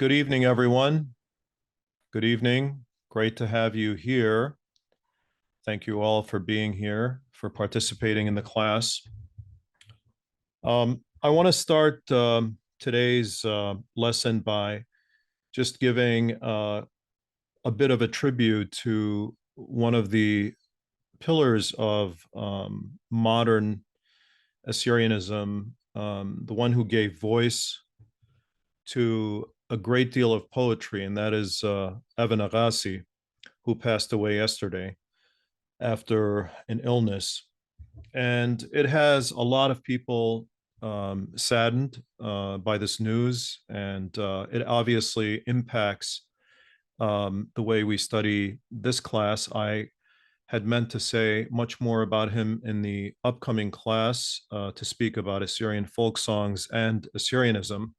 Good evening, everyone. Good evening. Great to have you here. Thank you all for being here, for participating in the class. I want to start today's lesson by just giving a bit of a tribute to one of the pillars of modern Assyrianism, the one who gave voice to a great deal of poetry, and that is Evan Agassi, who passed away yesterday after an illness. And it has a lot of people saddened by this news, and it obviously impacts the way we study this class. I had meant to say much more about him in the upcoming class to speak about Assyrian folk songs and Assyrianism.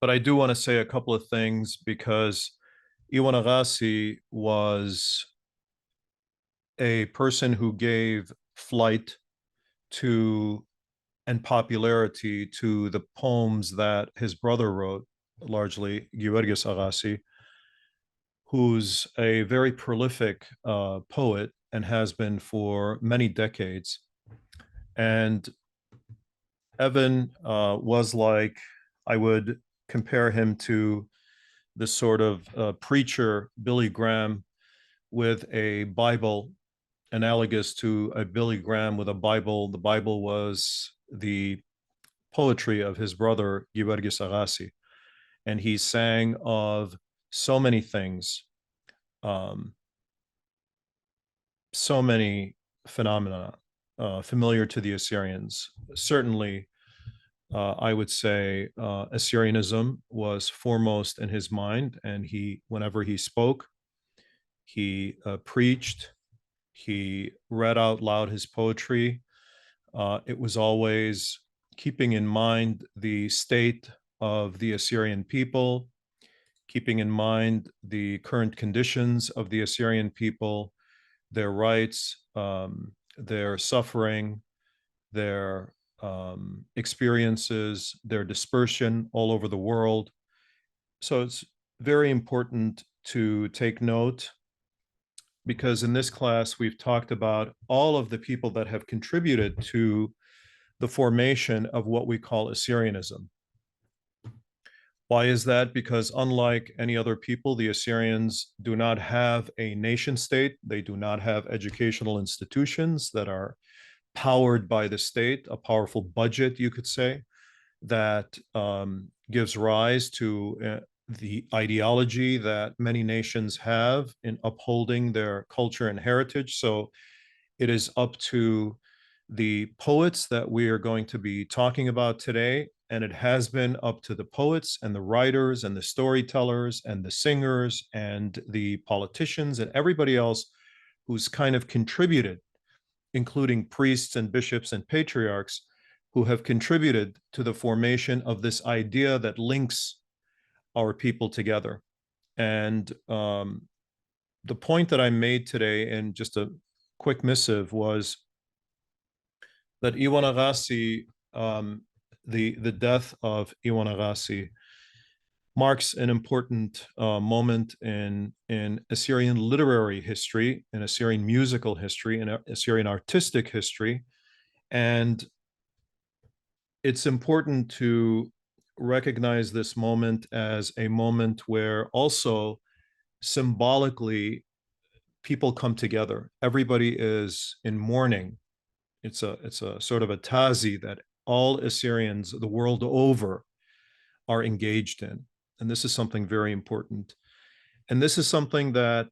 But I do want to say a couple of things because Iwan Agassi was a person who gave flight to and popularity to the poems that his brother wrote, largely Georgios Agassi, who's a very prolific poet and has been for many decades. And Evan was like, I would compare him to the sort of preacher Billy Graham with a Bible, analogous to a Billy Graham with a Bible. The Bible was the poetry of his brother Georgios Agassi, and he sang of so many things, um, so many phenomena familiar to the Assyrians. Certainly, I would say Assyrianism was foremost in his mind, and whenever he spoke, he preached, he read out loud his poetry. It was always keeping in mind the state of the Assyrian people, keeping in mind the current conditions of the Assyrian people, their rights, their suffering, their experiences, their dispersion all over the world. So it's very important to take note because in this class, we've talked about all of the people that have contributed to the formation of what we call Assyrianism. Why is that? Because unlike any other people, the Assyrians do not have a nation state. They do not have educational institutions that are powered by the state, a powerful budget, you could say, that gives rise to the ideology that many nations have in upholding their culture and heritage. So it is up to the poets that we are going to be talking about today. And it has been up to the poets and the writers and the storytellers and the singers and the politicians and everybody else who's kind of contributed, including priests and bishops and patriarchs, who have contributed to the formation of this idea that links our people together. And the point that I made today in just a quick missive was that Iwan Agassi, the death of Iwan Agassi, marks an important moment in Assyrian literary history, in Assyrian musical history, in Assyrian artistic history. And it's important to recognize this moment as a moment where also symbolically people come together. Everybody is in mourning. It's a sort of a tazi that all Assyrians the world over are engaged in. And this is something very important. And this is something that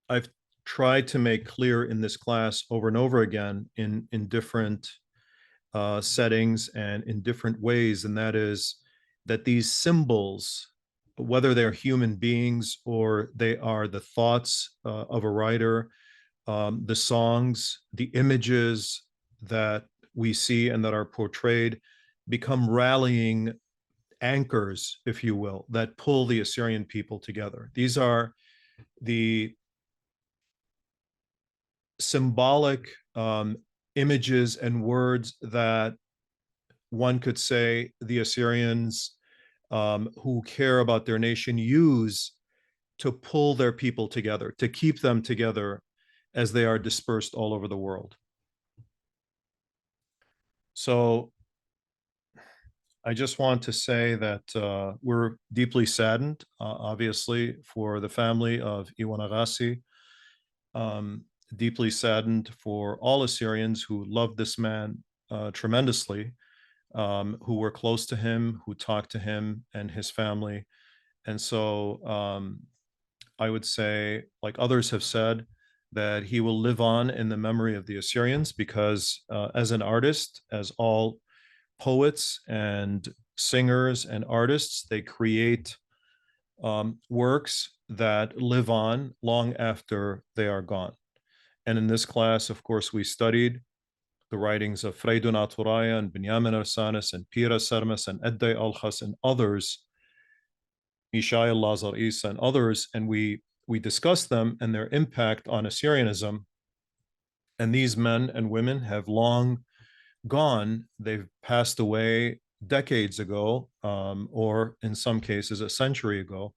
I've tried to make clear in this class over and over again in different settings and in different ways. And that is that these symbols, whether they're human beings or they are the thoughts of a writer, the songs, the images that we see and that are portrayed, become rallying anchors, if you will, that pull the Assyrian people together. These are the symbolic images and words that one could say the Assyrians who care about their nation use to pull their people together, to keep them together as they are dispersed all over the world. So I just want to say that we're deeply saddened, obviously, for the family of Iwan Agassi, deeply saddened for all Assyrians who loved this man tremendously, who were close to him, who talked to him and his family. And so I would say, like others have said, that he will live on in the memory of the Assyrians because as an artist, as all poets and singers and artists, they create works that live on long after they are gone. And in this class, of course, we studied the writings of Freydun Aturaya and Binyamin Arsanis and Pira Sarmas and Edday Alkhas and others, Mishael Lazar Isa and others, and we discussed them and their impact on Assyrianism. And these men and women have long gone. They've passed away decades ago, or in some cases, a century ago,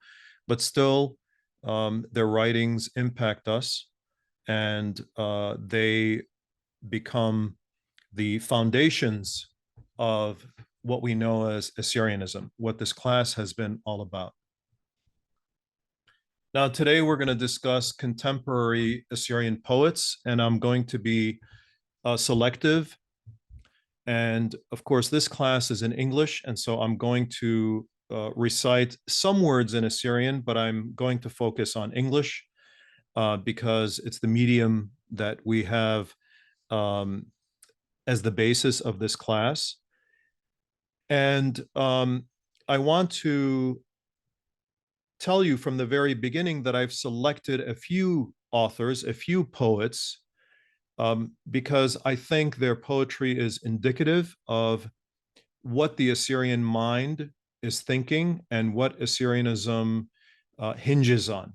but still their writings impact us and they become the foundations of what we know as Assyrianism, what this class has been all about. Now, today we're going to discuss contemporary Assyrian poets, and I'm going to be selective. And of course, this class is in English, and so I'm going to recite some words in Assyrian, but I'm going to focus on English because it's the medium that we have as the basis of this class. And I want to tell you from the very beginning that I've selected a few authors, a few poets, because I think their poetry is indicative of what the Assyrian mind is thinking and what Assyrianism hinges on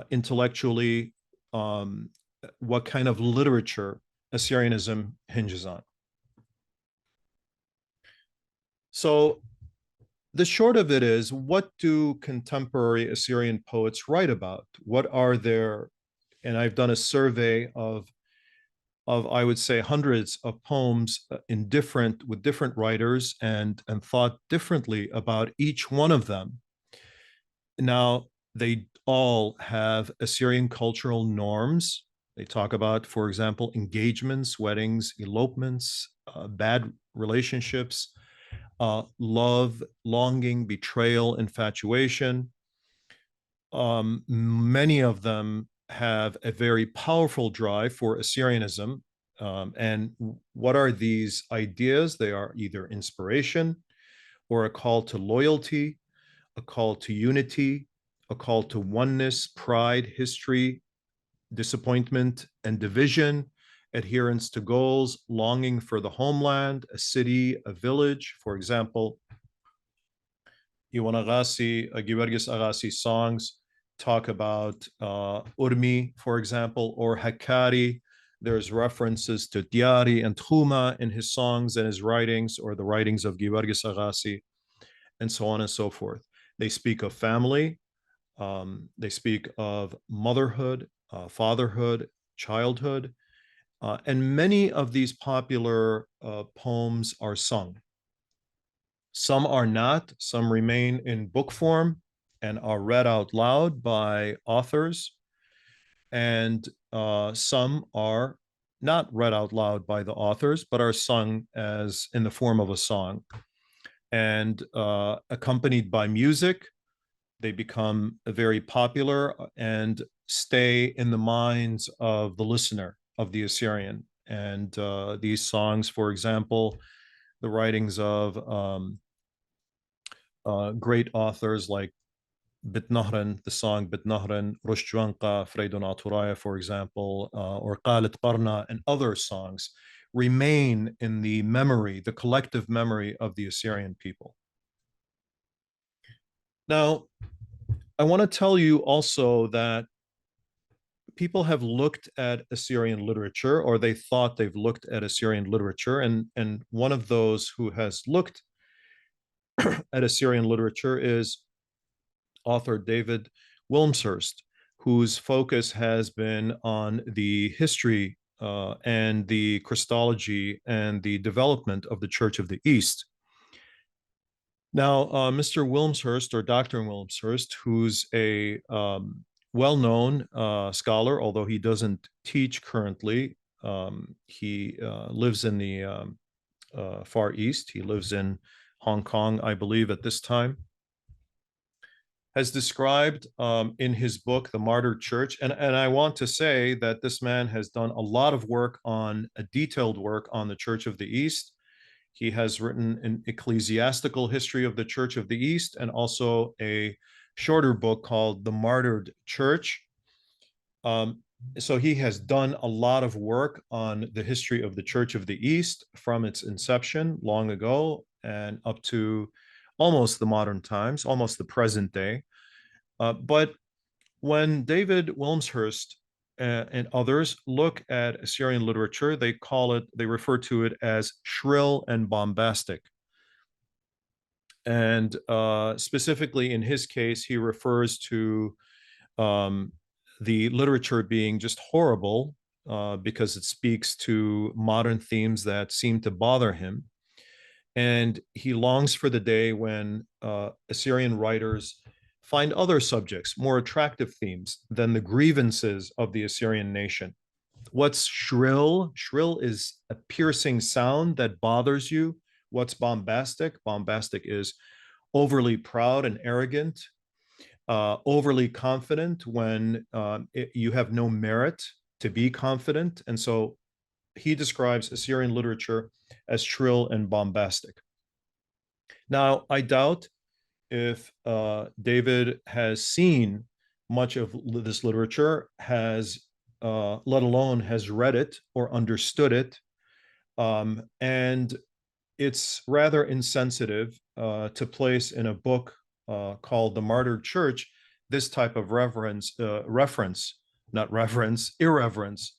intellectually, what kind of literature Assyrianism hinges on. So the short of it is, what do contemporary Assyrian poets write about? What are their, and I've done a survey of I would say hundreds of poems with different writers and thought differently about each one of them. Now, they all have Assyrian cultural norms. They talk about, for example, engagements, weddings, elopements, bad relationships, love, longing, betrayal, infatuation. Many of them have a very powerful drive for Assyrianism. And what are these ideas? They are either inspiration or a call to loyalty, a call to unity, a call to oneness, pride, history, disappointment, and division, adherence to goals, longing for the homeland, a city, a village. For example, Iwan Agassi, Georgis Agassi songs talk about Urmi, for example, or Hakkari. There's references to Diari and Tkhuma in his songs and his writings, or the writings of Georgis Agassi, and so on and so forth. They speak of family. They speak of motherhood, fatherhood, childhood. And many of these popular poems are sung. Some are not, some remain in book form and are read out loud by authors, and some are not read out loud by the authors, but are sung as in the form of a song. And accompanied by music, they become very popular and stay in the minds of the listener, of the Assyrian. And these songs, for example, the writings of great authors like Bitnahran, the song Bitnahran, Rushjwanqa, Freydun Aturaya, for example, or Qalit Qarna, and other songs remain in the memory, the collective memory of the Assyrian people. Now, I want to tell you also that people have looked at Assyrian literature, or they thought they've looked at Assyrian literature, and one of those who has looked at Assyrian literature is author David Wilmshurst, whose focus has been on the history and the Christology and the development of the Church of the East. Now, Mr. Wilmshurst, or Dr. Wilmshurst, who's a well-known scholar, although he doesn't teach currently, he lives in the Far East. He lives in Hong Kong, I believe, at this time, has described in his book, The Martyred Church, and I want to say that this man has done a lot of work on, a detailed work on the Church of the East. He has written an ecclesiastical history of the Church of the East and also a shorter book called The Martyred Church. So he has done a lot of work on the history of the Church of the East from its inception long ago and up to almost the modern times, almost the present day. But when David Wilmshurst and others look at Assyrian literature, they refer to it as shrill and bombastic. And specifically in his case, he refers to the literature being just horrible because it speaks to modern themes that seem to bother him. And he longs for the day when Assyrian writers find other subjects, more attractive themes than the grievances of the Assyrian nation. What's shrill? Shrill is a piercing sound that bothers you. What's bombastic? Bombastic is overly proud and arrogant, overly confident when you have no merit to be confident. And so he describes Assyrian literature as shrill and bombastic. Now, I doubt if David has seen much of this literature, let alone has read it or understood it. And it's rather insensitive to place in a book called The Martyred Church this type of irreverence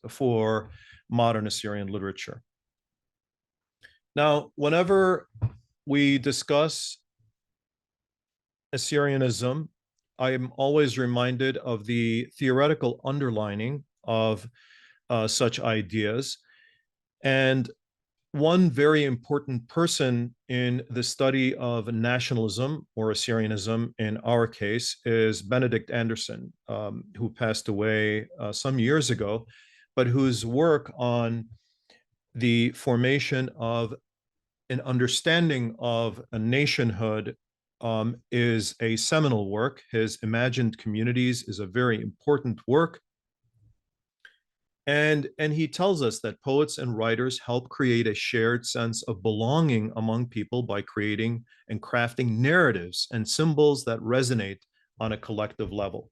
for modern Assyrian literature. Now, whenever we discuss Assyrianism, I am always reminded of the theoretical underlining of such ideas. And one very important person in the study of nationalism, or Assyrianism in our case, is Benedict Anderson, who passed away some years ago, but whose work on the formation of an understanding of a nationhood is a seminal work. His Imagined Communities is a very important work. And he tells us that poets and writers help create a shared sense of belonging among people by creating and crafting narratives and symbols that resonate on a collective level.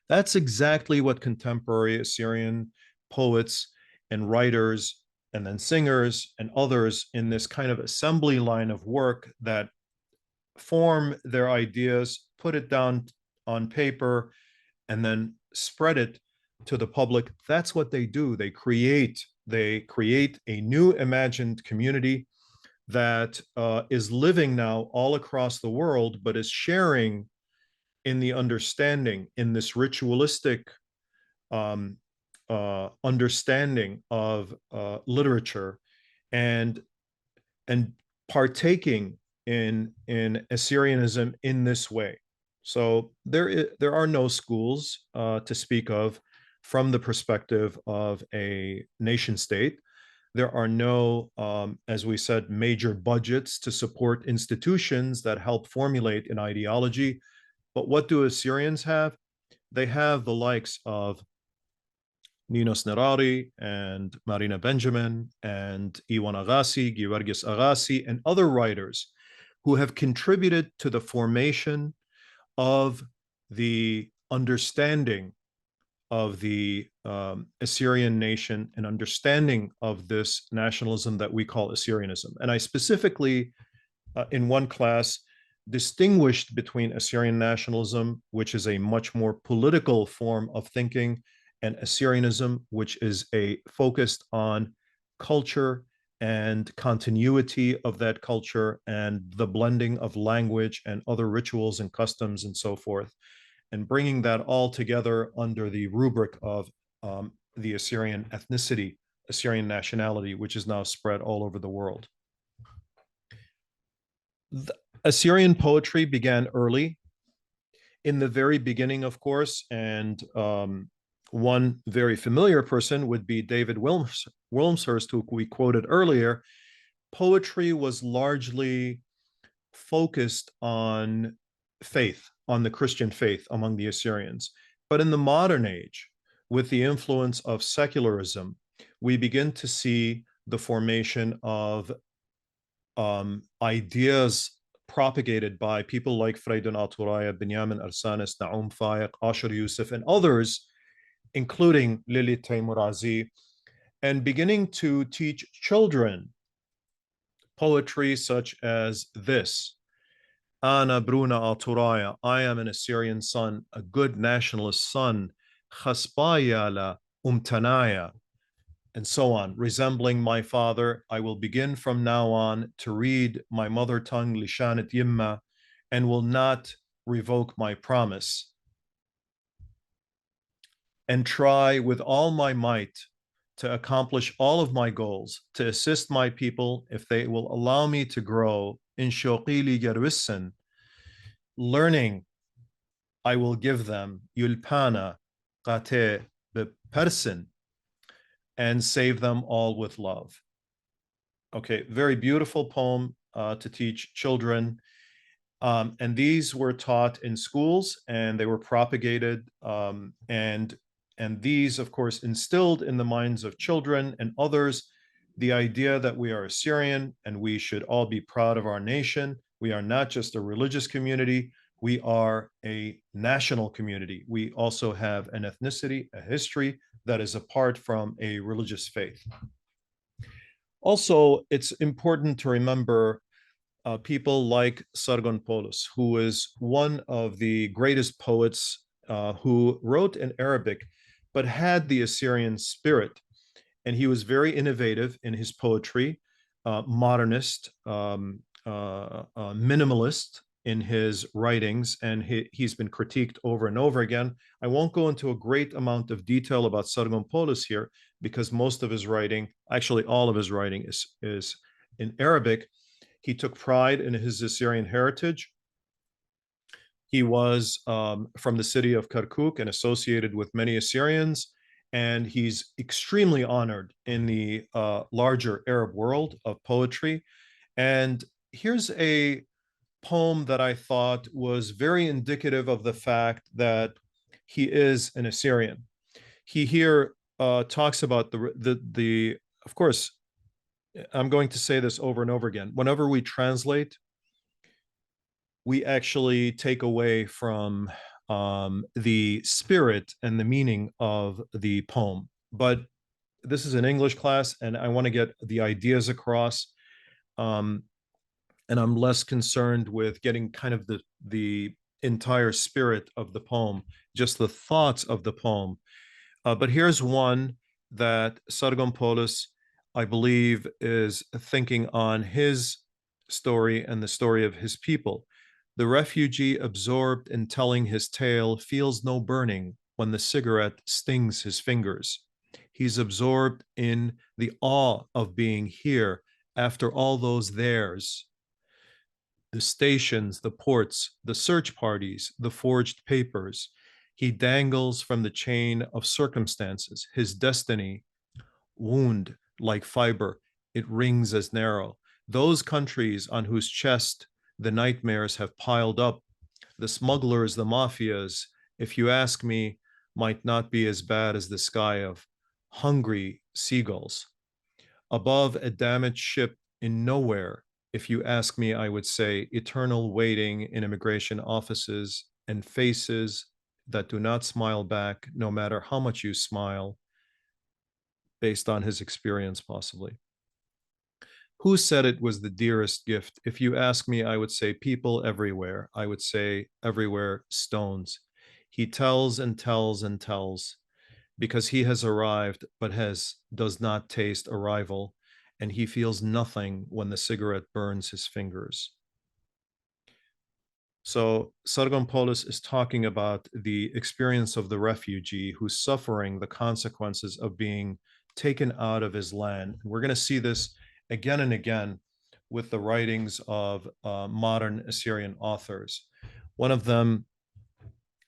That's exactly what contemporary Assyrian poets and writers and then singers and others in this kind of assembly line of work that form their ideas, put it down on paper, and then spread it to the public. That's what they do. They create a new imagined community that is living now all across the world, but is sharing in the understanding, in this ritualistic understanding of literature, and partaking in Assyrianism in this way. So there are no schools to speak of from the perspective of a nation state. There are no, as we said, major budgets to support institutions that help formulate an ideology. But what do Assyrians have? They have the likes of Ninos Nerari and Marina Benjamin and Iwan Agassi, Georgis Agassi, and other writers who have contributed to the formation of the understanding of the Assyrian nation and understanding of this nationalism that we call Assyrianism. And I specifically, in one class, distinguished between Assyrian nationalism, which is a much more political form of thinking, and Assyrianism, which is focused on culture and continuity of that culture and the blending of language and other rituals and customs and so forth, and bringing that all together under the rubric of the Assyrian ethnicity, Assyrian nationality, which is now spread all over the world. The Assyrian poetry began early, in the very beginning, of course, and one very familiar person would be David Wilmshurst, who we quoted earlier. Poetry was largely focused on faith, on the Christian faith among the Assyrians. But in the modern age, with the influence of secularism, we begin to see the formation of ideas propagated by people like Freydun al-Turaya, Binyamin Arsanis, Naum Faiq, Ashur Yusuf, and others, including Lili Taimurazi, and beginning to teach children poetry such as this. Ana Bruna al-Turaya, I am an Assyrian son, a good nationalist son, Khasbaya la umtanaya, and so on, resembling my father. I will begin from now on to read my mother tongue, Lishanat Yimma, and will not revoke my promise, and try with all my might to accomplish all of my goals, to assist my people if they will allow me to grow in Shoqili Gerwissen. Learning, I will give them Yulpana Qate Bepersin, and save them all with love. Okay, very beautiful poem to teach children. And these were taught in schools, and they were propagated. And these, of course, instilled in the minds of children and others the idea that we are Assyrian and we should all be proud of our nation. We are not just a religious community, we are a national community. We also have an ethnicity, a history that is apart from a religious faith. Also, it's important to remember people like Sargon Polus, who is one of the greatest poets who wrote in Arabic, but had the Assyrian spirit. And he was very innovative in his poetry, modernist, minimalist in his writings, and he's been critiqued over and over again. I won't go into a great amount of detail about Sargon Polus here, because most of his writing, actually all of his writing, is in Arabic. He took pride in his Assyrian heritage. He was from the city of Kirkuk and associated with many Assyrians, and he's extremely honored in the larger Arab world of poetry. And here's a poem that I thought was very indicative of the fact that he is an Assyrian. He here talks about of course, I'm going to say this over and over again. Whenever we translate, we actually take away from the spirit and the meaning of the poem. But this is an English class, and I want to get the ideas across. And I'm less concerned with getting kind of the entire spirit of the poem, just the thoughts of the poem. But here's one that Sargon Polus, I believe, is thinking on his story and the story of his people. The refugee absorbed in telling his tale feels no burning when the cigarette stings his fingers. He's absorbed in the awe of being here after all those theirs. The stations, the ports, the search parties, the forged papers. He dangles from the chain of circumstances, his destiny, wound like fiber, it rings as narrow. Those countries on whose chest the nightmares have piled up, the smugglers, the mafias, if you ask me, might not be as bad as the sky of hungry seagulls. Above a damaged ship in nowhere, if you ask me, I would say eternal waiting in immigration offices and faces that do not smile back, no matter how much you smile, based on his experience, possibly. Who said it was the dearest gift? If you ask me, I would say people everywhere. I would say everywhere stones. He tells and tells and tells because he has arrived, but does not taste arrival. and he feels nothing when the cigarette burns his fingers. So Sargon Polis is talking about the experience of the refugee who's suffering the consequences of being taken out of his land. We're going to see this again and again with the writings of modern Assyrian authors. One of them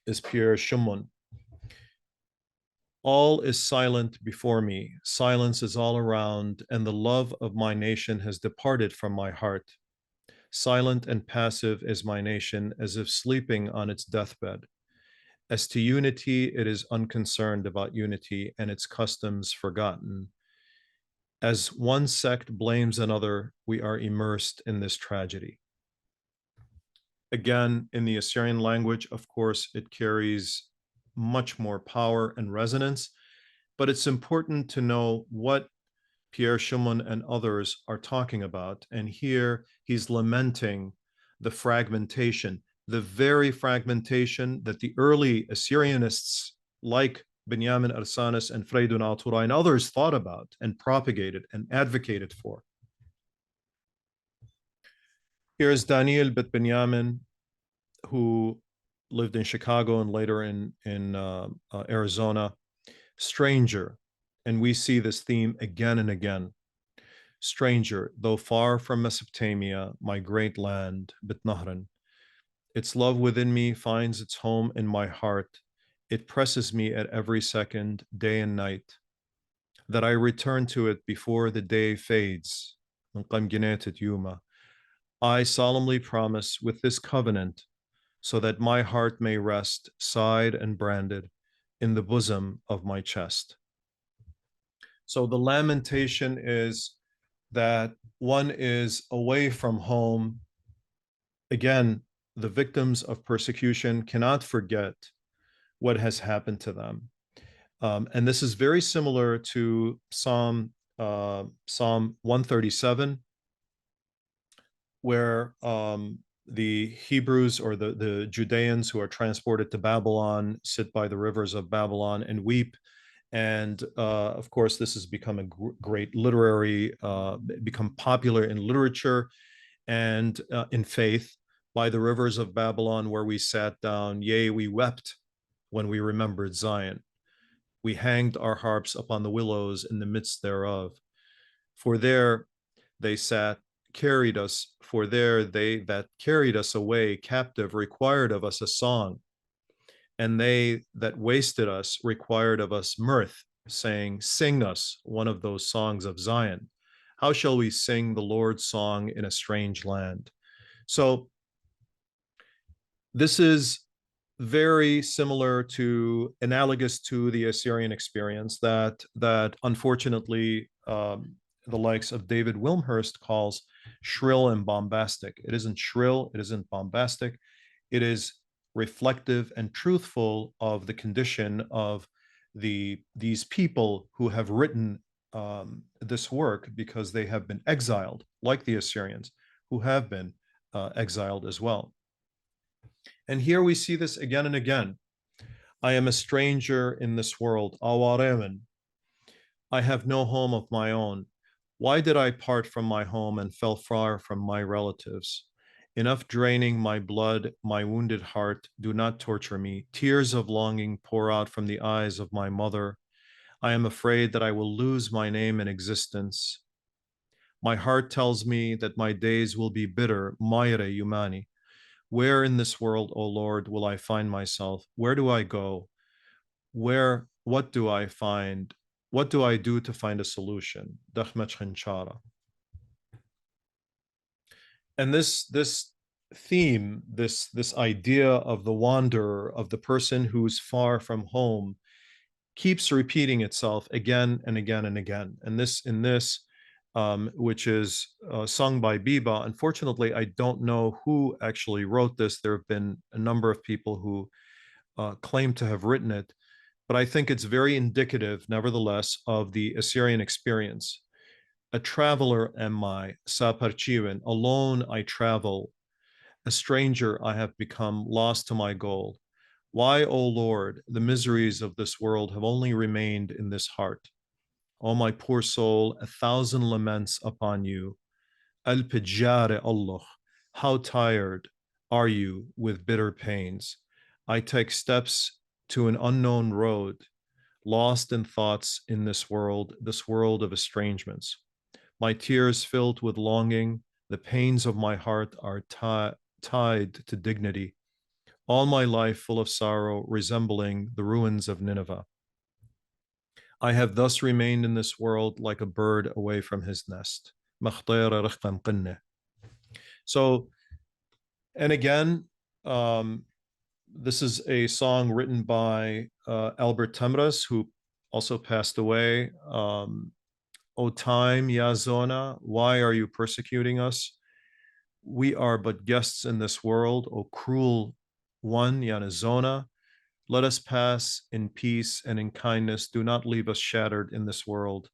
is Pierre Shumun. All is silent before me. Silence is all around, and the love of my nation has departed from my heart. Silent and passive is my nation, as if sleeping on its deathbed. As to unity, it is unconcerned about unity and its customs forgotten. As one sect blames another, we are immersed in this tragedy. Again, in the Assyrian language, of course, it carries much more power and resonance, but it's important to know what Pierre Schumann and others are talking about. And here he's lamenting the fragmentation, the very fragmentation that the early Assyrianists like Benjamin Arsanis and Freydun Altura and others thought about and propagated and advocated for. Here's Daniel Bet Benjamin, who lived in Chicago and later in Arizona, stranger. And we see this theme again and again. Stranger, though far from Mesopotamia, my great land, Bitnahran, its love within me finds its home in my heart. It presses me at every second, day and night, that I return to it before the day fades. I solemnly promise with this covenant, so that my heart may rest, side and branded, in the bosom of my chest. So the lamentation is that one is away from home. Again, the victims of persecution cannot forget what has happened to them. And this is very similar to Psalm 137, where the Hebrews or the Judeans who are transported to Babylon sit by the rivers of Babylon and weep. And of course, this has become a great literary, become popular in literature and in faith. By the rivers of Babylon, where we sat down, yea, we wept when we remembered Zion. We hanged our harps upon the willows in the midst thereof. For there they sat, carried us, for there they that carried us away captive required of us a song. And they that wasted us required of us mirth, saying, sing us one of those songs of Zion. How shall we sing the Lord's song in a strange land? So this is very similar to, analogous to the Assyrian experience that unfortunately the likes of David Wilmhurst calls shrill and bombastic. It isn't shrill, it isn't bombastic, it is reflective and truthful of the condition of these people who have written this work because they have been exiled, like the Assyrians, who have been exiled as well. And here we see this again and again. I am a stranger in this world. Awaremen. I have no home of my own. Why did I part from my home and fell far from my relatives? Enough draining my blood, my wounded heart. Do not torture me. Tears of longing pour out from the eyes of my mother. I am afraid that I will lose my name and existence. My heart tells me that my days will be bitter. Mayre Yumani. Where in this world, O Lord, will I find myself? Where do I go? What do I find? What do I do to find a solution? And this theme, this idea of the wanderer, of the person who's far from home, keeps repeating itself again and again and again. And this, which is sung by Biba. Unfortunately, I don't know who actually wrote this. There have been a number of people who claim to have written it, but I think it's very indicative, nevertheless, of the Assyrian experience. A traveler am I, Saparchiven, alone I travel, a stranger I have become, lost to my goal. Why, O Lord, the miseries of this world have only remained in this heart? O my poor soul, 1,000 laments upon you. Al-Pijare Allah, how tired are you with bitter pains? I take steps to an unknown road, lost in thoughts in this world of estrangements. My tears filled with longing, the pains of my heart are tied to dignity. All my life full of sorrow, resembling the ruins of Nineveh. I have thus remained in this world like a bird away from his nest. So, and again, this is a song written by Albert Tamras, who also passed away. O time, Ya Zona, why are you persecuting us? We are but guests in this world, O cruel one, Ya Zona. Let us pass in peace and in kindness. Do not leave us shattered in this world.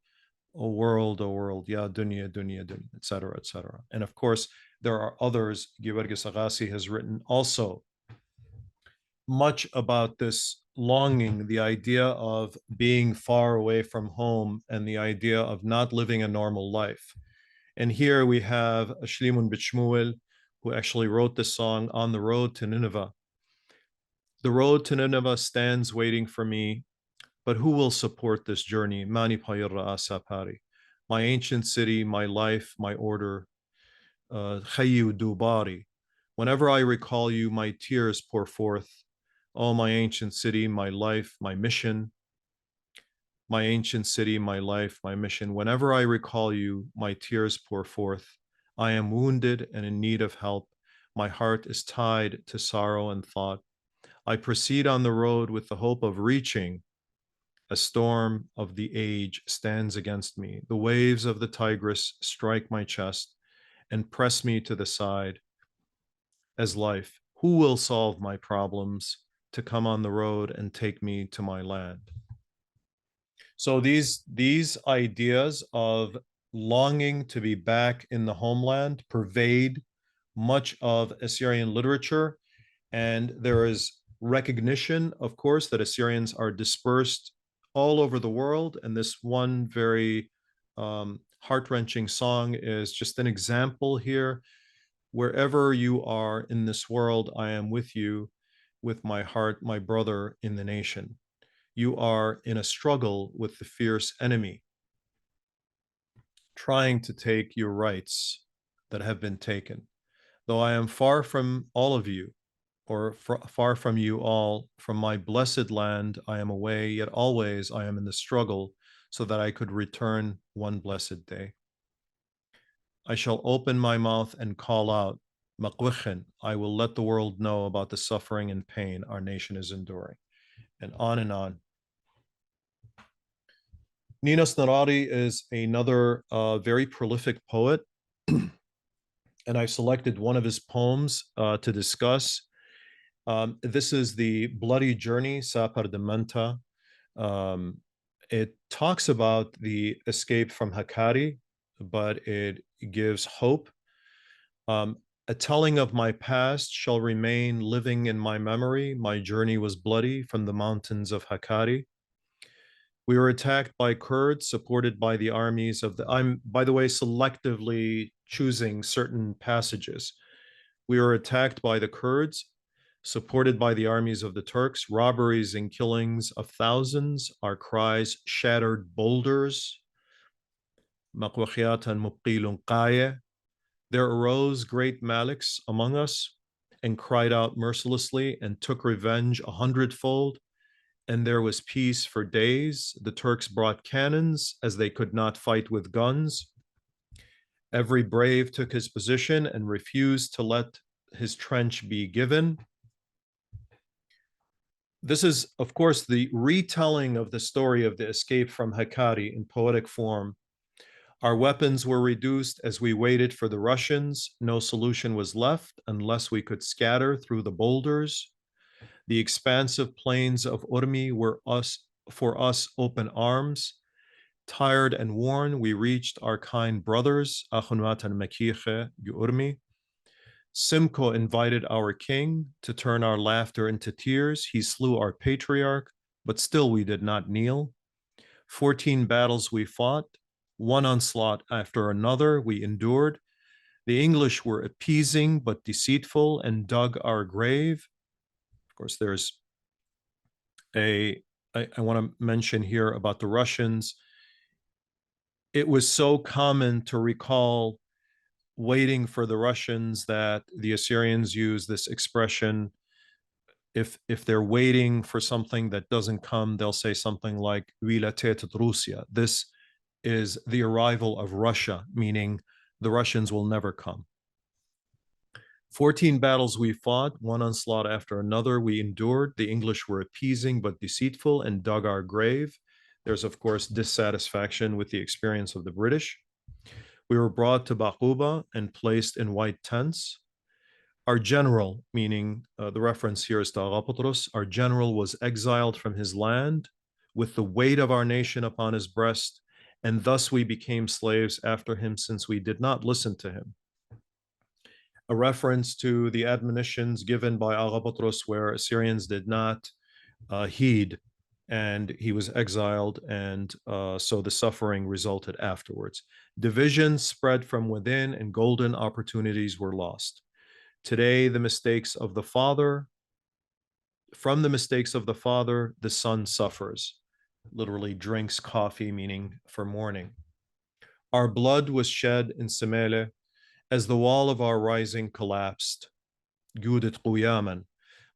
O world, Ya dunya, dunya, dunya, etc., etc. And of course, there are others. Georgis Agassi has written also much about this longing, the idea of being far away from home and the idea of not living a normal life. And here we have Shlimun Bishmuel, who actually wrote this song, On the Road to Nineveh. The road to Nineveh stands waiting for me, but who will support this journey? Mani Payirra Asapari. My ancient city, my life, my order, Khayu Dubari. Whenever I recall you, my tears pour forth. Oh, my ancient city, my life, my mission. My ancient city, my life, my mission. Whenever I recall you, my tears pour forth. I am wounded and in need of help. My heart is tied to sorrow and thought. I proceed on the road with the hope of reaching. A storm of the age stands against me. The waves of the Tigris strike my chest and press me to the side as life. Who will solve my problems to come on the road and take me to my land? So these ideas of longing to be back in the homeland pervade much of Assyrian literature, and there is recognition, of course, that Assyrians are dispersed all over the world, and this one very heart-wrenching song is just an example here. Wherever you are in this world, I am with you, with my heart, my brother in the nation. You are in a struggle with the fierce enemy, trying to take your rights that have been taken. Though I am far from all of you, or far from you all, from my blessed land I am away, yet always I am in the struggle, so that I could return one blessed day. I shall open my mouth and call out, Maqwichin, I will let the world know about the suffering and pain our nation is enduring. And on and on. Ninas Narari is another very prolific poet, and I've selected one of his poems to discuss. This is the Bloody Journey, Sapar de Manta. It talks about the escape from Hakkari, but it gives hope. A telling of my past shall remain living in my memory. My journey was bloody from the mountains of Hakkari. We were attacked by Kurds supported by the armies of the, I'm, by the way, selectively choosing certain passages. We were attacked by the Kurds, supported by the armies of the Turks, robberies and killings of thousands, our cries shattered boulders. There arose great Maliks among us and cried out mercilessly and took revenge 100-fold. And there was peace for days. The Turks brought cannons as they could not fight with guns. Every brave took his position and refused to let his trench be given. This is, of course, the retelling of the story of the escape from Hakkari in poetic form. Our weapons were reduced as we waited for the Russians. No solution was left unless we could scatter through the boulders. The expansive plains of Urmi were for us open arms. Tired and worn, we reached our kind brothers, Akhunwat and Mekiche, Urmi. Simco invited our king to turn our laughter into tears. He slew our patriarch, but still we did not kneel. 14 battles we fought, one onslaught after another we endured. The English were appeasing but deceitful and dug our grave. Of course, there's I want to mention here about the Russians. It was so common to recall waiting for the Russians that the Assyrians use this expression. If they're waiting for something that doesn't come, they'll say something like "Vilatet Russia." This is the arrival of Russia, meaning the Russians will never come. 14 battles we fought, one onslaught after another we endured. The English were appeasing but deceitful and dug our grave. There's, of course, dissatisfaction with the experience of the British. We were brought to Baquba and placed in white tents. Our general, meaning the reference here is to Agapetrus, our general was exiled from his land with the weight of our nation upon his breast, and thus we became slaves after him, since we did not listen to him. A reference to the admonitions given by Agapetrus, where Assyrians did not heed, and he was exiled, and so the suffering resulted afterwards. Division spread from within, and golden opportunities were lost. Today, from the mistakes of the father, the son suffers. Literally drinks coffee, meaning for mourning. Our blood was shed in Semele as the wall of our rising collapsed. Gudet Quyaman.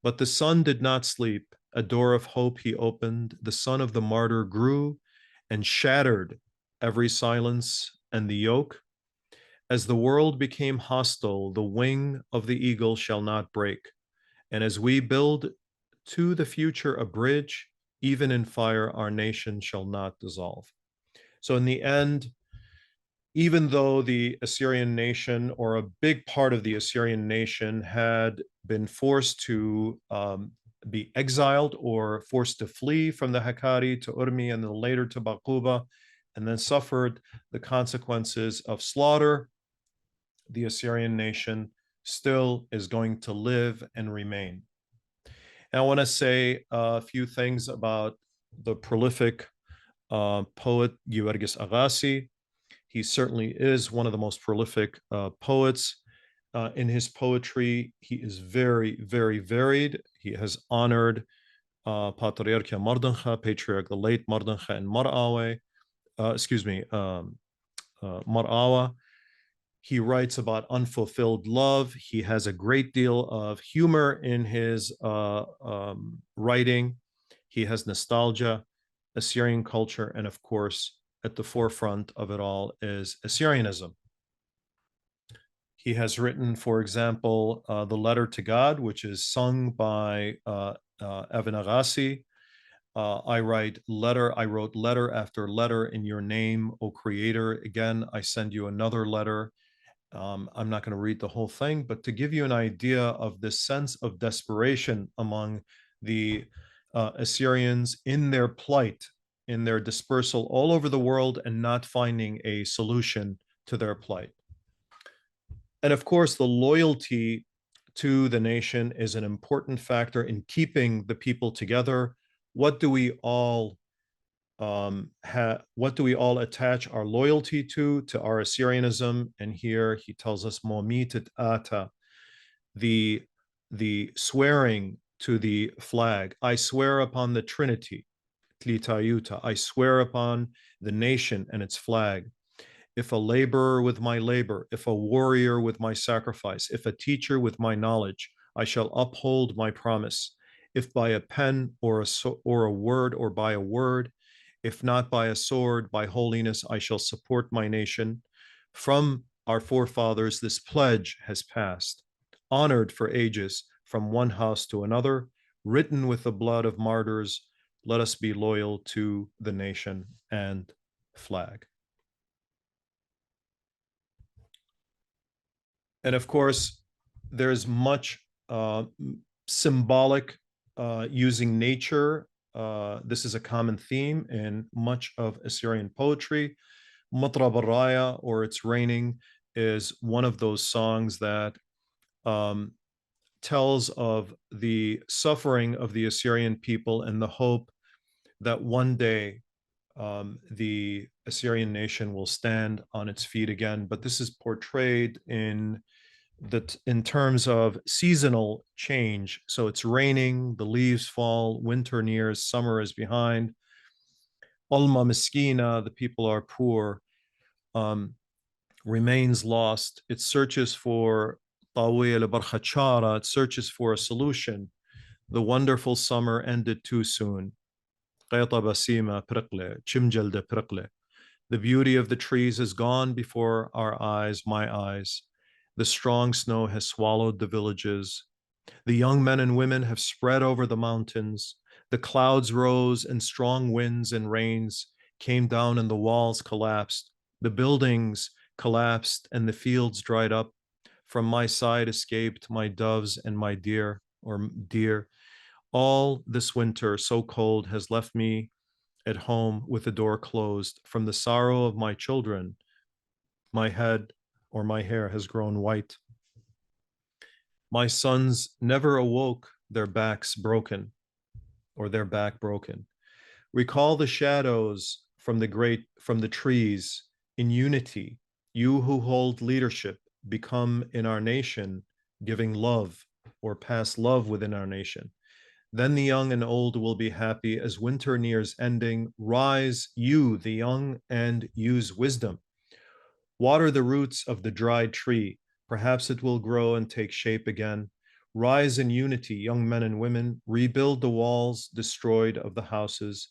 But the sun did not sleep. A door of hope he opened. The son of the martyr grew and shattered every silence and the yoke. As the world became hostile, the wing of the eagle shall not break. And as we build to the future a bridge, even in fire, our nation shall not dissolve. So in the end, even though the Assyrian nation, or a big part of the Assyrian nation, had been forced to be exiled or forced to flee from the Hakkari to Urmi and then later to Baquba, and then suffered the consequences of slaughter, the Assyrian nation still is going to live and remain. And I want to say a few things about the prolific poet Georgis Agassi. He certainly is one of the most prolific poets. In his poetry, he is very, very varied. He has honored Patriarchia Mardancha, Patriarch the late Mardancha and Mar'awe, Mar'awa. He writes about unfulfilled love. He has a great deal of humor in his writing. He has nostalgia, Assyrian culture, and of course, at the forefront of it all is Assyrianism. He has written, for example, The Letter to God, which is sung by Evan Agassi. I wrote letter after letter in your name, O Creator. Again, I send you another letter. I'm not going to read the whole thing, but to give you an idea of this sense of desperation among the Assyrians in their plight, in their dispersal all over the world and not finding a solution to their plight. And of course, the loyalty to the nation is an important factor in keeping the people together. What do we all attach our loyalty to our Assyrianism? And here he tells us momitet ata, the swearing to the flag. I swear upon the Trinity, tlitayuta. I swear upon the nation and its flag. If a laborer with my labor, if a warrior with my sacrifice, if a teacher with my knowledge, I shall uphold my promise. If by a pen or a word, or by a word, if not by a sword, by holiness, I shall support my nation. From our forefathers, this pledge has passed, honored for ages, from one house to another, written with the blood of martyrs. Let us be loyal to the nation and flag. And of course, there's much symbolic using nature. This is a common theme in much of Assyrian poetry. Matrab al-Raya, or It's Raining, is one of those songs that tells of the suffering of the Assyrian people and the hope that one day the Assyrian nation will stand on its feet again. But this is portrayed in terms of seasonal change. So it's raining, the leaves fall, winter nears, summer is behind. Olma Miskina, the people are poor, remains lost. It searches for Tawil Barkhachara, it searches for a solution. The wonderful summer ended too soon. The beauty of the trees is gone before our eyes, my eyes. The strong snow has swallowed the villages. The young men and women have spread over the mountains. The clouds rose, and strong winds and rains came down, and the walls collapsed. The buildings collapsed, and the fields dried up. From my side escaped my doves and my deer, or deer. All this winter, so cold, has left me at home with the door closed. From the sorrow of my children, my head or my hair has grown white. My sons never awoke, their backs broken, or their back broken. Recall the shadows from the trees in unity. You who hold leadership, become in our nation, giving love or pass love within our nation. Then the young and old will be happy as winter nears ending. Rise, you, the young, and use wisdom. Water the roots of the dried tree. Perhaps it will grow and take shape again. Rise in unity, young men and women. Rebuild the walls destroyed of the houses.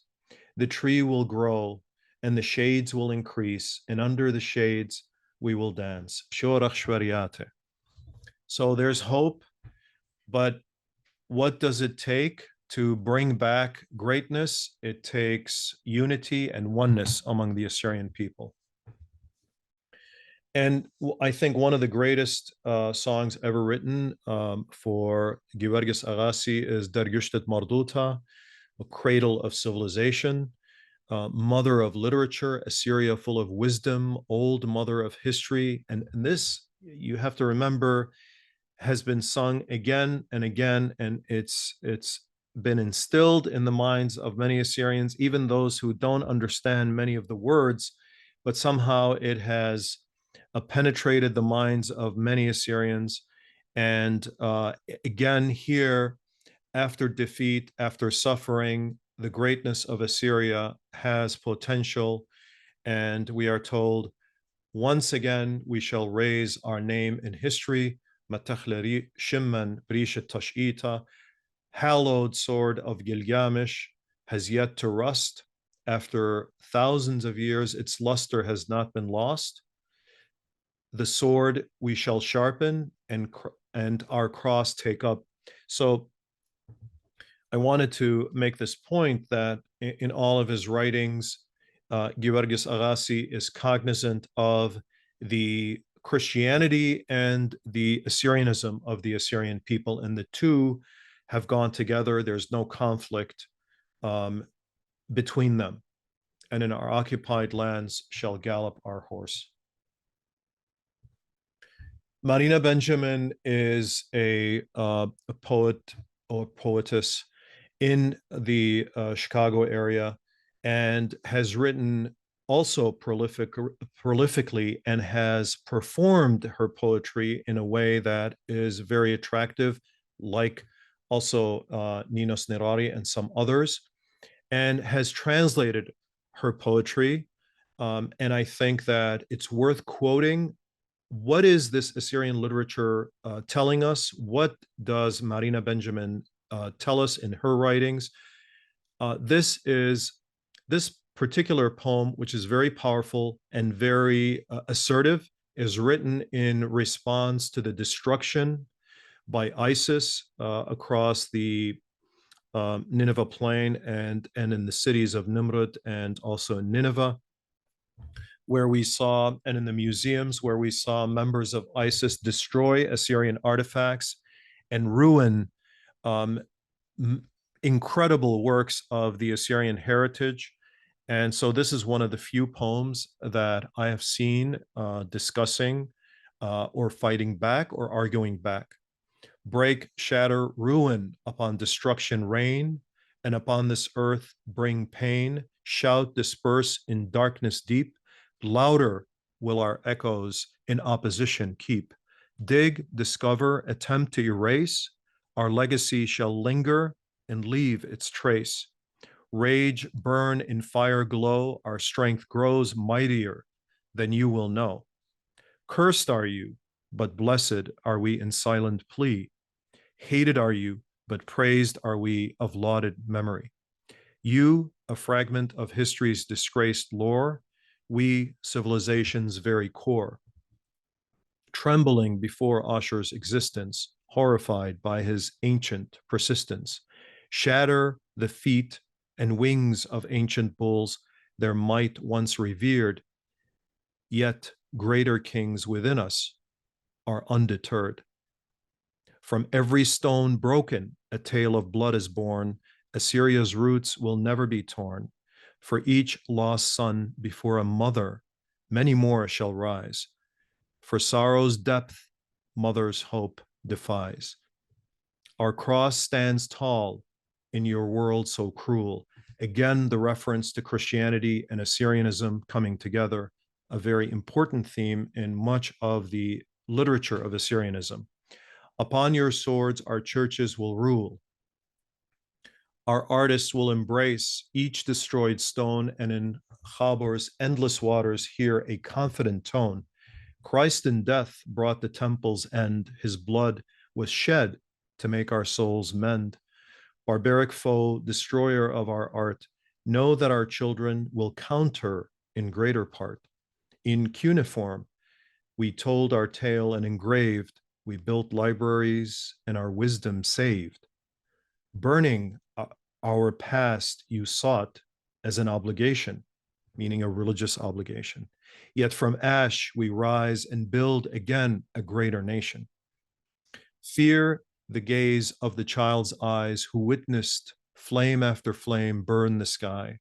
The tree will grow and the shades will increase, and under the shades we will dance. So there's hope, but what does it take to bring back greatness? It takes unity and oneness among the Assyrian people. And I think one of the greatest songs ever written for Georgis Agassi is Dergüştet Marduta, a cradle of civilization, mother of literature, Assyria full of wisdom, old mother of history. And this, you have to remember, has been sung again and again, and it's been instilled in the minds of many Assyrians, even those who don't understand many of the words, but somehow it has penetrated the minds of many Assyrians. And again, here, after defeat, after suffering, the greatness of Assyria has potential. And we are told, once again, we shall raise our name in history. Hallowed sword of Gilgamesh has yet to rust. After thousands of years, its luster has not been lost. The sword we shall sharpen, and our cross take up. So I wanted to make this point that in all of his writings, Georgis Agassi is cognizant of the Christianity and the Assyrianism of the Assyrian people, and the two have gone together. There's no conflict between them. And in our occupied lands shall gallop our horse. Marina Benjamin is a poet or poetess in the Chicago area, and has written also prolifically, and has performed her poetry in a way that is very attractive, like also Ninos Nerari and some others, and has translated her poetry. And I think that it's worth quoting. What is this Assyrian literature telling us? What does Marina Benjamin tell us in her writings? This particular poem, which is very powerful and very assertive, is written in response to the destruction by ISIS across the Nineveh plain, and in the cities of Nimrud and also in Nineveh, where we saw, and in the museums where we saw members of ISIS destroy Assyrian artifacts and ruin incredible works of the Assyrian heritage. And so this is one of the few poems that I have seen discussing or fighting back or arguing back. Break, shatter, ruin, upon destruction reign, and upon this earth bring pain. Shout, disperse in darkness deep. Louder will our echoes in opposition keep. Dig, discover, attempt to erase. Our legacy shall linger and leave its trace. Rage, burn, in fire glow. Our strength grows mightier than you will know. Cursed are you, but blessed are we in silent plea. Hated are you, but praised are we of lauded memory. You, a fragment of history's disgraced lore, we, civilization's very core. Trembling before Ashur's existence, horrified by his ancient persistence, shatter the feet and wings of ancient bulls, their might once revered, yet greater kings within us are undeterred. From every stone broken, a tale of blood is born. Assyria's roots will never be torn. For each lost son before a mother, many more shall rise. For sorrow's depth, mother's hope defies. Our cross stands tall in your world so cruel. Again, the reference to Christianity and Assyrianism coming together, a very important theme in much of the literature of Assyrianism. Upon your swords, our churches will rule. Our artists will embrace each destroyed stone, and in Chabor's endless waters hear a confident tone. Christ in death brought the temple's end. His blood was shed to make our souls mend. Barbaric foe, destroyer of our art, know that our children will counter in greater part. In cuneiform, we told our tale and engraved. We built libraries and our wisdom saved. Burning our past you sought as an obligation, meaning a religious obligation. Yet from ash we rise and build again a greater nation. Fear the gaze of the child's eyes who witnessed flame after flame burn the sky.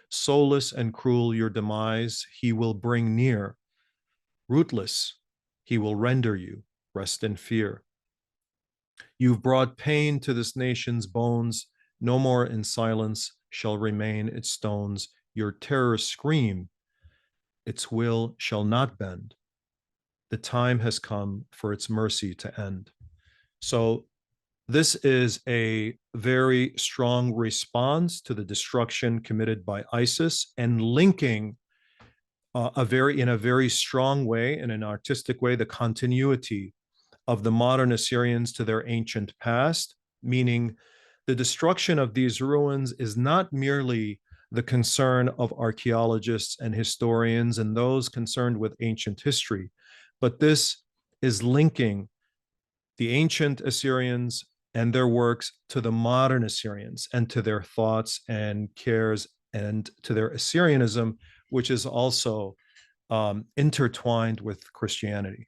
Soulless and cruel your demise, he will bring near. Rootless, he will render you. Rest in fear. You've brought pain to this nation's bones. No more in silence shall remain its stones. Your terror scream, its will shall not bend. The time has come for its mercy to end. So this is a very strong response to the destruction committed by ISIS and linking in a very strong way, in an artistic way, the continuity of the modern Assyrians to their ancient past, meaning the destruction of these ruins is not merely the concern of archaeologists and historians and those concerned with ancient history, but this is linking the ancient Assyrians and their works to the modern Assyrians and to their thoughts and cares and to their Assyrianism, which is also intertwined with Christianity.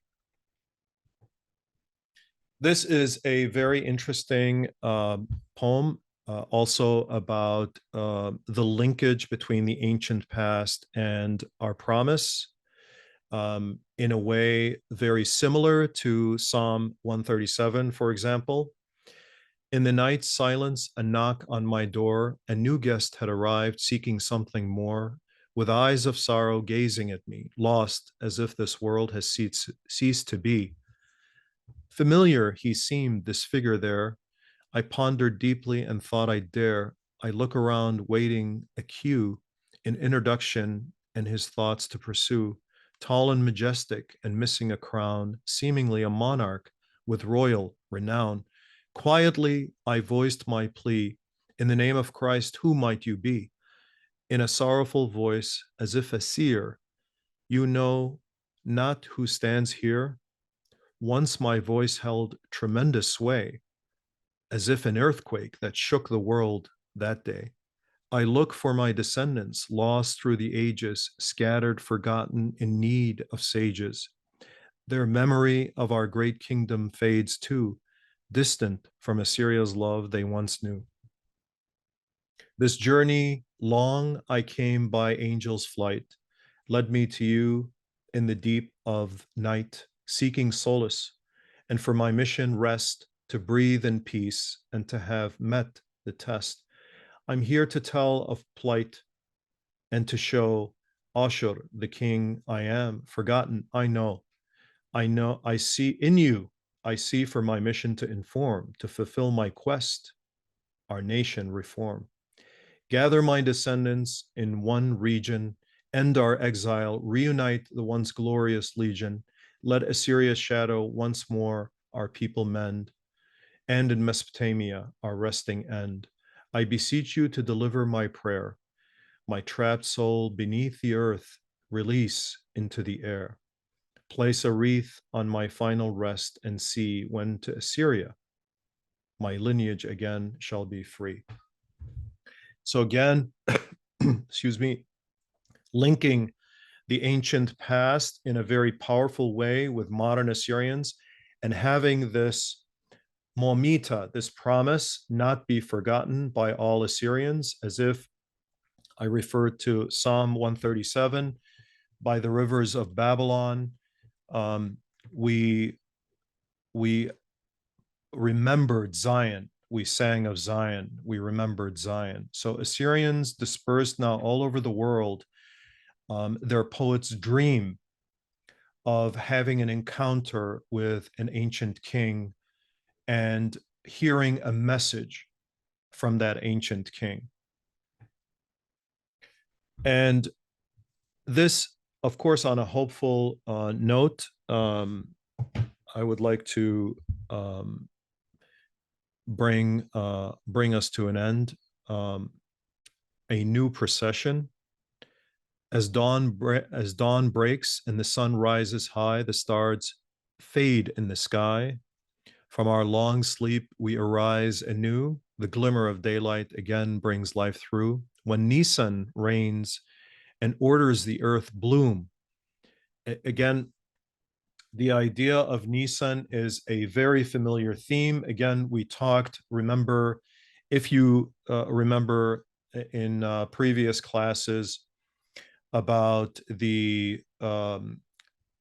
This is a very interesting poem, also about the linkage between the ancient past and our promise, in a way very similar to Psalm 137, for example. In the night silence, a knock on my door, a new guest had arrived seeking something more, with eyes of sorrow gazing at me, lost as if this world has ceased to be. Familiar he seemed, this figure there. I pondered deeply and thought I'd dare. I look around, waiting a cue, an introduction, and his thoughts to pursue. Tall and majestic and missing a crown, seemingly a monarch with royal renown. Quietly, I voiced my plea. In the name of Christ, who might you be? In a sorrowful voice, as if a seer, you know not who stands here? Once my voice held tremendous sway, as if an earthquake that shook the world that day. I look for my descendants, lost through the ages, scattered, forgotten, in need of sages. Their memory of our great kingdom fades too, distant from Assyria's love they once knew. This journey long I came by angel's flight, led me to you in the deep of night, seeking solace, and for my mission rest, to breathe in peace and to have met the test. I'm here to tell of plight and to show Ashur, the king I am, forgotten. I know, I see in you, I see for my mission to inform, to fulfill my quest, our nation reform. Gather my descendants in one region, end our exile, reunite the once glorious legion. Let Assyria's shadow once more our people mend, and in Mesopotamia our resting end. I beseech you to deliver my prayer, my trapped soul beneath the earth, release into the air. Place a wreath on my final rest and see when to Assyria my lineage again shall be free. So again, excuse me, linking the ancient past in a very powerful way with modern Assyrians and having this momita, this promise, not be forgotten by all Assyrians, as if I referred to Psalm 137, by the rivers of Babylon. Um, we we remembered Zion. We sang of Zion. We remembered Zion. So Assyrians dispersed now all over the world. Their poets dream of having an encounter with an ancient king and hearing a message from that ancient king. And this, of course, on a hopeful note, I would like to bring us to an end. A new procession. As dawn breaks and the sun rises high, the stars fade in the sky. From our long sleep, we arise anew. The glimmer of daylight again brings life through. When Nisan reigns and orders the earth bloom, again, the idea of Nisan is a very familiar theme. Again, we talked, remember, if you remember in previous classes about the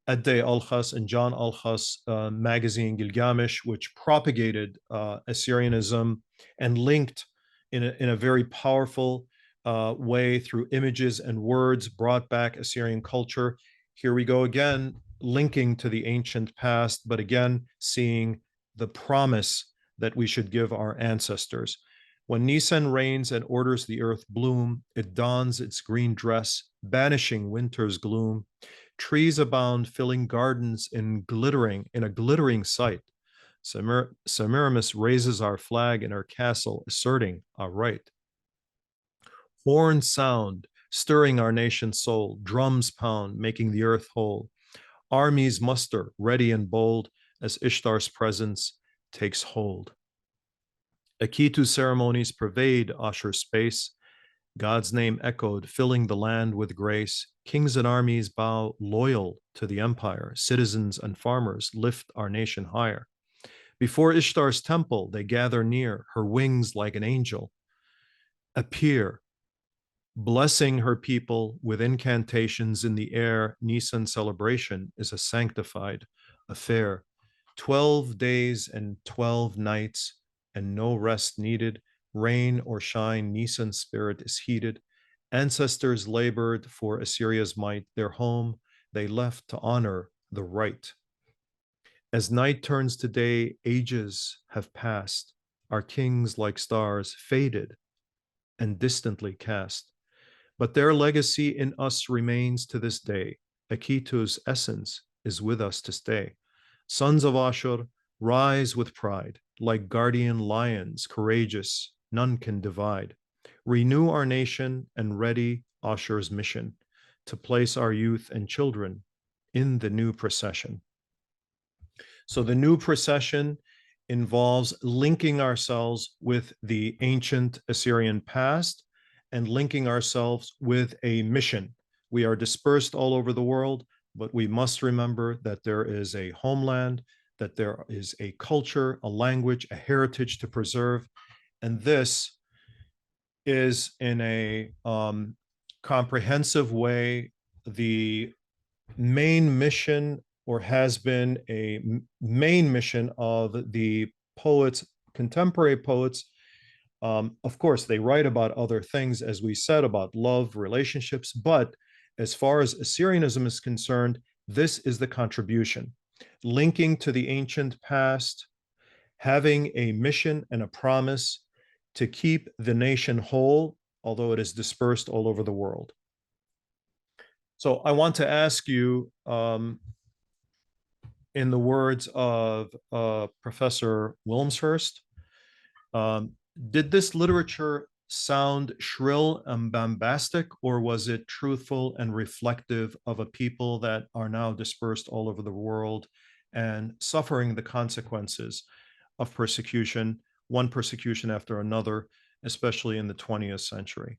Adde Alkhas and John Alkhas magazine Gilgamesh, which propagated Assyrianism and linked in a very powerful way through images and words, brought back Assyrian culture. Here we go again, linking to the ancient past, but again, seeing the promise that we should give our ancestors. When Nisan reigns and orders the earth bloom, it dons its green dress, banishing winter's gloom. Trees abound, filling gardens in a glittering sight. Semiramis raises our flag in our castle, asserting our right. Horns sound, stirring our nation's soul. Drums pound, making the earth whole. Armies muster, ready and bold, as Ishtar's presence takes hold. Akitu ceremonies pervade Ashur's space. God's name echoed, filling the land with grace. Kings and armies bow loyal to the empire. Citizens and farmers lift our nation higher. Before Ishtar's temple, they gather near, her wings like an angel appear, blessing her people with incantations in the air. Nisan celebration is a sanctified affair. 12 days and 12 nights, and no rest needed. Rain or shine, Nisan's spirit is heated. Ancestors labored for Assyria's might. Their home they left to honor the right. As night turns to day, ages have passed. Our kings, like stars, faded and distantly cast. But their legacy in us remains to this day. Akitu's essence is with us to stay. Sons of Ashur, rise with pride, like guardian lions, courageous, none can divide. Renew our nation and ready Ashur's mission to place our youth and children in the new procession. So the new procession involves linking ourselves with the ancient Assyrian past and linking ourselves with a mission. We are dispersed all over the world, but we must remember that there is a homeland, that there is a culture, a language, a heritage to preserve. And this is in a comprehensive way the main mission, or has been a main mission of the poets, contemporary poets Of course, they write about other things, as we said, about love, relationships, but as far as Assyrianism is concerned, this is the contribution, linking to the ancient past, having a mission and a promise to keep the nation whole, although it is dispersed all over the world. So I want to ask you, in the words of Professor Wilmshurst, did this literature sound shrill and bombastic, or was it truthful and reflective of a people that are now dispersed all over the world and suffering the consequences of persecution, one persecution after another, especially in the 20th century?